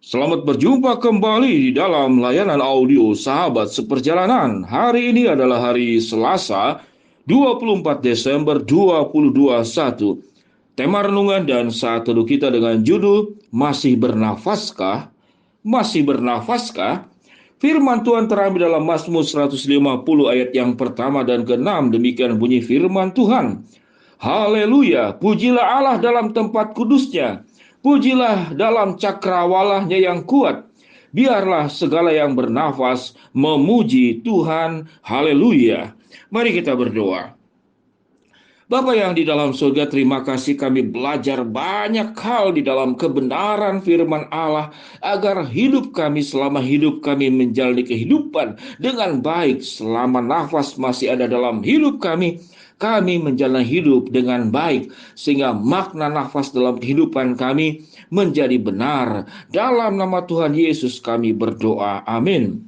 Selamat berjumpa kembali di dalam layanan audio Sahabat Seperjalanan. Hari ini adalah hari Selasa, 24 Desember 2021. Tema renungan dan saat teduh kita dengan judul Masih Bernafaskah? Masih bernafaskah? Firman Tuhan terambil dalam Mazmur 150 ayat yang pertama dan ke-6. Demikian bunyi firman Tuhan. Haleluya, pujilah Allah dalam tempat kudusnya, pujilah dalam cakrawalahnya yang kuat. Biarlah segala yang bernafas memuji Tuhan. Haleluya. Mari kita berdoa. Bapa yang di dalam surga, terima kasih kami belajar banyak hal di dalam kebenaran firman Allah, agar hidup kami selama hidup kami menjalani kehidupan dengan baik. Selama nafas masih ada dalam hidup kami menjalani hidup dengan baik, sehingga makna nafas dalam kehidupan kami menjadi benar. Dalam nama Tuhan Yesus kami berdoa, amin.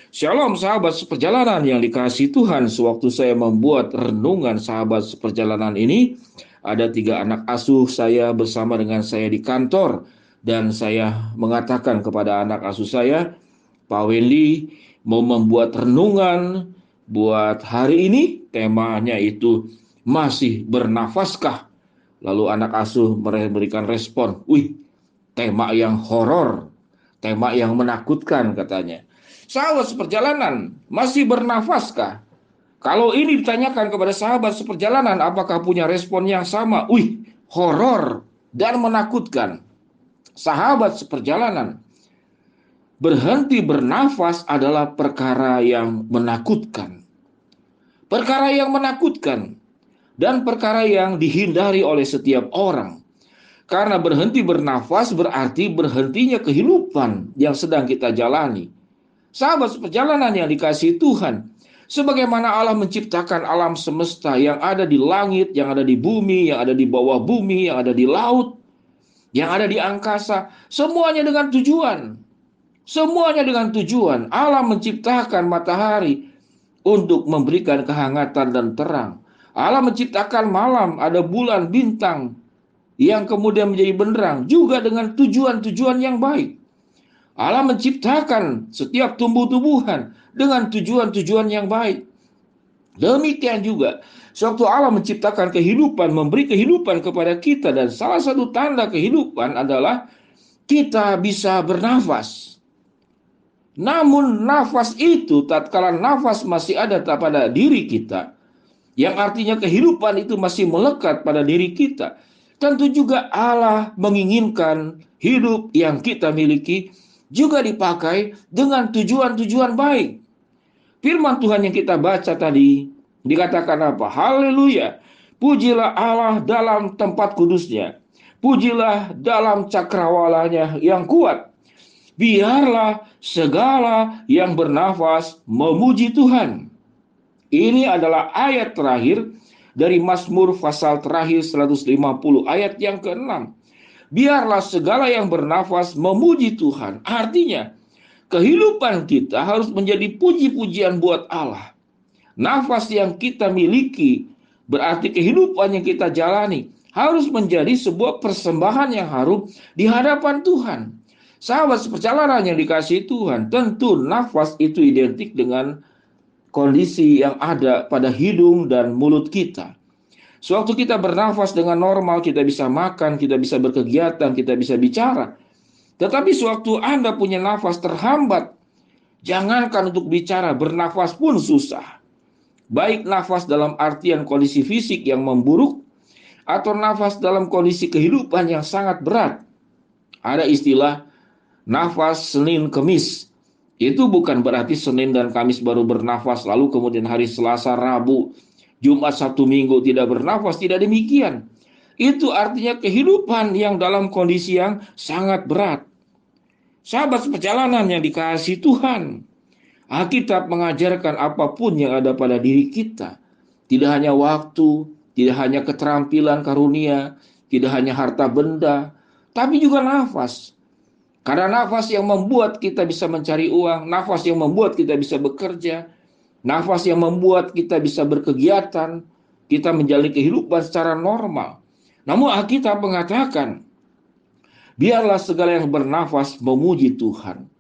Shalom sahabat seperjalanan yang dikasihi Tuhan. Sewaktu saya membuat renungan sahabat seperjalanan ini, ada 3 anak asuh saya bersama dengan saya di kantor. Dan saya mengatakan kepada anak asuh saya, Pak Wendy mau membuat renungan buat hari ini. Temanya itu masih bernafaskah? Lalu anak asuh memberikan respon, wih, tema yang horor, tema yang menakutkan katanya. Sahabat seperjalanan, masih bernafaskah? Kalau ini ditanyakan kepada sahabat seperjalanan, apakah punya respon yang sama? Wih, horor dan menakutkan. Sahabat seperjalanan, berhenti bernafas adalah perkara yang menakutkan. Perkara yang menakutkan dan perkara yang dihindari oleh setiap orang. Karena berhenti bernafas berarti berhentinya kehidupan yang sedang kita jalani. Sahabat seperjalanan yang dikasihi Tuhan, sebagaimana Allah menciptakan alam semesta yang ada di langit, yang ada di bumi, yang ada di bawah bumi, yang ada di laut, yang ada di angkasa, semuanya dengan tujuan. Semuanya dengan tujuan. Allah menciptakan matahari untuk memberikan kehangatan dan terang. Allah menciptakan malam, ada bulan, bintang, yang kemudian menjadi benderang, juga dengan tujuan-tujuan yang baik. Allah menciptakan setiap tumbuh-tumbuhan dengan tujuan-tujuan yang baik. Demikian juga, sewaktu Allah menciptakan kehidupan, memberi kehidupan kepada kita, dan salah satu tanda kehidupan adalah kita bisa bernafas. Namun nafas itu, tatkala nafas masih ada pada diri kita, yang artinya kehidupan itu masih melekat pada diri kita, tentu juga Allah menginginkan hidup yang kita miliki juga dipakai dengan tujuan-tujuan baik. Firman Tuhan yang kita baca tadi dikatakan apa? Haleluya. Pujilah Allah dalam tempat kudusnya. Pujilah dalam cakrawalanya yang kuat. Biarlah segala yang bernafas memuji Tuhan. Ini adalah ayat terakhir dari Mazmur pasal terakhir 150 ayat yang ke-6. Biarlah segala yang bernafas memuji Tuhan. Artinya, kehidupan kita harus menjadi puji-pujian buat Allah. Nafas yang kita miliki berarti kehidupan yang kita jalani harus menjadi sebuah persembahan yang harum di hadapan Tuhan. Sahabat seperjalanan yang dikasihi Tuhan, tentu nafas itu identik dengan kondisi yang ada pada hidung dan mulut kita. Sewaktu kita bernafas dengan normal, kita bisa makan, kita bisa berkegiatan, kita bisa bicara. Tetapi sewaktu Anda punya nafas terhambat, jangankan untuk bicara, bernafas pun susah. Baik nafas dalam artian kondisi fisik yang memburuk, atau nafas dalam kondisi kehidupan yang sangat berat. Ada istilah nafas Senin Kemis. Itu bukan berarti Senin dan Kamis baru bernafas, lalu kemudian hari Selasa, Rabu, Jumat, Sabtu, Minggu tidak bernafas. Tidak demikian. Itu artinya kehidupan yang dalam kondisi yang sangat berat. Sahabat seperjalanan yang dikasihi Tuhan, Alkitab mengajarkan apapun yang ada pada diri kita. Tidak hanya waktu, tidak hanya keterampilan karunia, tidak hanya harta benda, tapi juga nafas. Karena nafas yang membuat kita bisa mencari uang, nafas yang membuat kita bisa bekerja, nafas yang membuat kita bisa berkegiatan, kita menjalani kehidupan secara normal. Namun Alkitab mengatakan, Biarlah segala yang bernafas memuji Tuhan.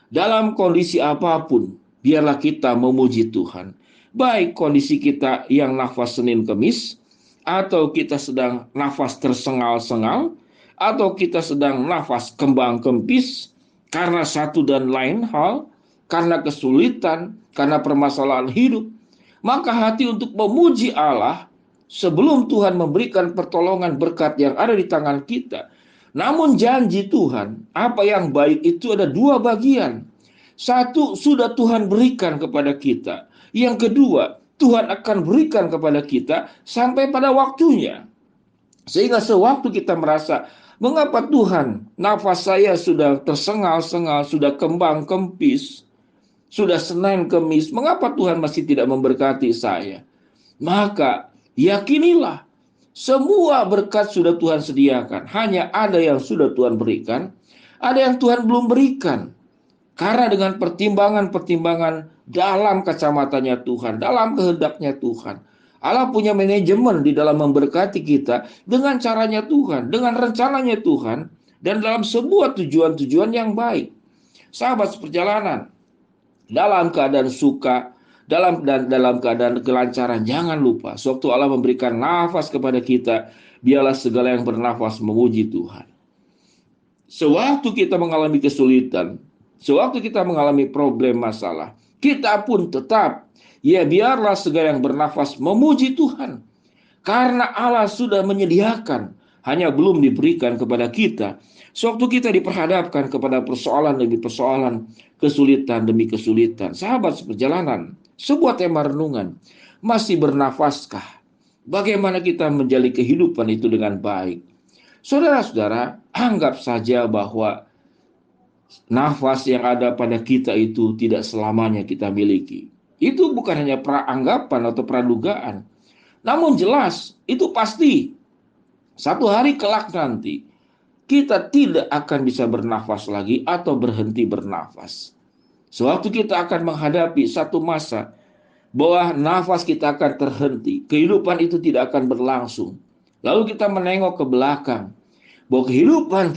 Dalam kondisi apapun, biarlah kita memuji Tuhan. Baik kondisi kita yang nafas Senin Kemis, atau kita sedang nafas tersengal-sengal, atau kita sedang nafas kembang kempis, karena satu dan lain hal, karena kesulitan, karena permasalahan hidup, maka hati untuk memuji Allah sebelum Tuhan memberikan pertolongan berkat yang ada di tangan kita. Namun janji Tuhan, apa yang baik itu ada dua bagian. Satu, sudah Tuhan berikan kepada kita. Yang kedua, Tuhan akan berikan kepada kita sampai pada waktunya. Sehingga sewaktu kita merasa, mengapa Tuhan, nafas saya sudah tersengal-sengal, sudah kembang kempis, sudah Senin Kemis, mengapa Tuhan masih tidak memberkati saya? Maka yakinilah, semua berkat sudah Tuhan sediakan. Hanya ada yang sudah Tuhan berikan, ada yang Tuhan belum berikan. Karena dengan pertimbangan-pertimbangan dalam kacamatanya Tuhan, dalam kehendaknya Tuhan, Allah punya manajemen di dalam memberkati kita dengan caranya Tuhan, dengan rencananya Tuhan, dan dalam sebuah tujuan-tujuan yang baik. Sahabat seperjalanan, dalam keadaan suka, dalam keadaan kelancaran, jangan lupa, sewaktu Allah memberikan nafas kepada kita, biarlah segala yang bernafas memuji Tuhan. Sewaktu kita mengalami kesulitan, sewaktu kita mengalami problem masalah, kita pun tetap, ya biarlah segala yang bernafas memuji Tuhan. Karena Allah sudah menyediakan, hanya belum diberikan kepada kita. Sewaktu kita diperhadapkan kepada persoalan demi persoalan, kesulitan demi kesulitan. Sahabat seperjalanan, sebuah tema renungan, masih bernafaskah? Bagaimana kita menjalani kehidupan itu dengan baik? Saudara-saudara, anggap saja bahwa nafas yang ada pada kita itu tidak selamanya kita miliki. Itu bukan hanya praanggapan atau pradugaan. Namun jelas, itu pasti satu hari kelak nanti kita tidak akan bisa bernafas lagi atau berhenti bernafas. Sewaktu kita akan menghadapi satu masa bahwa nafas kita akan terhenti, kehidupan itu tidak akan berlangsung. Lalu kita menengok ke belakang, bahwa kehidupan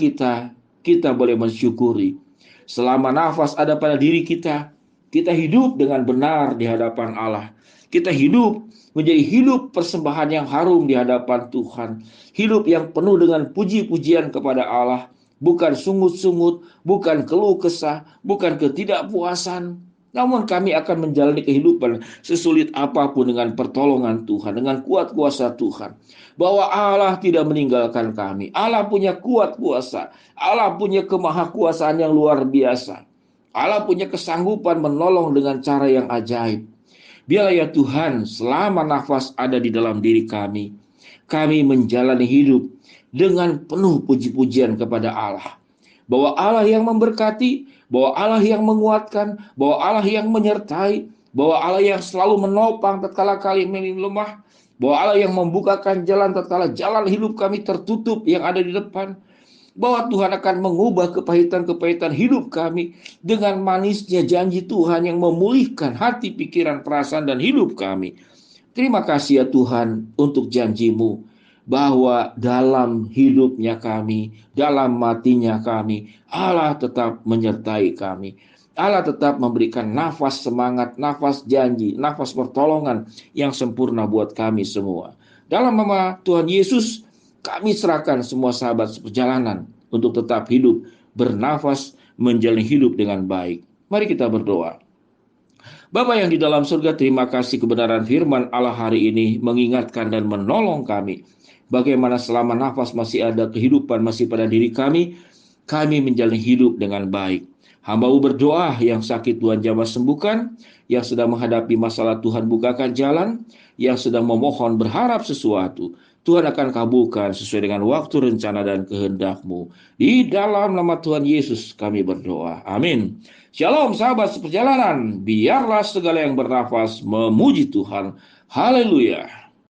kita boleh mensyukuri. Selama nafas ada pada diri kita, kita hidup dengan benar di hadapan Allah. Kita hidup menjadi hidup persembahan yang harum di hadapan Tuhan. Hidup yang penuh dengan puji-pujian kepada Allah. Bukan sungut-sungut, bukan keluh kesah, bukan ketidakpuasan. Namun kami akan menjalani kehidupan sesulit apapun dengan pertolongan Tuhan, dengan kuat kuasa Tuhan. Bahwa Allah tidak meninggalkan kami. Allah punya kuat kuasa. Allah punya kemahakuasaan yang luar biasa. Allah punya kesanggupan menolong dengan cara yang ajaib. Biarlah ya Tuhan, selama nafas ada di dalam diri kami menjalani hidup dengan penuh puji-pujian kepada Allah. Bahwa Allah yang memberkati, bahwa Allah yang menguatkan, bahwa Allah yang menyertai, bahwa Allah yang selalu menopang tatkala kami lemah, bahwa Allah yang membukakan jalan tatkala jalan hidup kami tertutup yang ada di depan, bahwa Tuhan akan mengubah kepahitan-kepahitan hidup kami dengan manisnya janji Tuhan yang memulihkan hati, pikiran, perasaan, dan hidup kami. Terima kasih ya Tuhan untuk janji-Mu, bahwa dalam hidupnya kami, dalam matinya kami, Allah tetap menyertai kami. Allah tetap memberikan nafas semangat, nafas janji, nafas pertolongan yang sempurna buat kami semua. Dalam nama Tuhan Yesus, kami serahkan semua sahabat seperjalanan untuk tetap hidup, bernafas, menjalani hidup dengan baik. Mari kita berdoa. Bapa yang di dalam surga, terima kasih kebenaran firman Allah hari ini mengingatkan dan menolong kami. Bagaimana selama nafas masih ada, kehidupan masih pada diri kami menjalani hidup dengan baik. Hamba-Mu berdoa yang sakit Tuhan jamah sembuhkan, yang sedang menghadapi masalah Tuhan bukakan jalan, yang sedang memohon berharap sesuatu, Tuhan akan kabulkan sesuai dengan waktu, rencana, dan kehendak-Mu. Di dalam nama Tuhan Yesus kami berdoa. Amin. Shalom sahabat seperjalanan. Biarlah segala yang bernafas memuji Tuhan. Haleluya.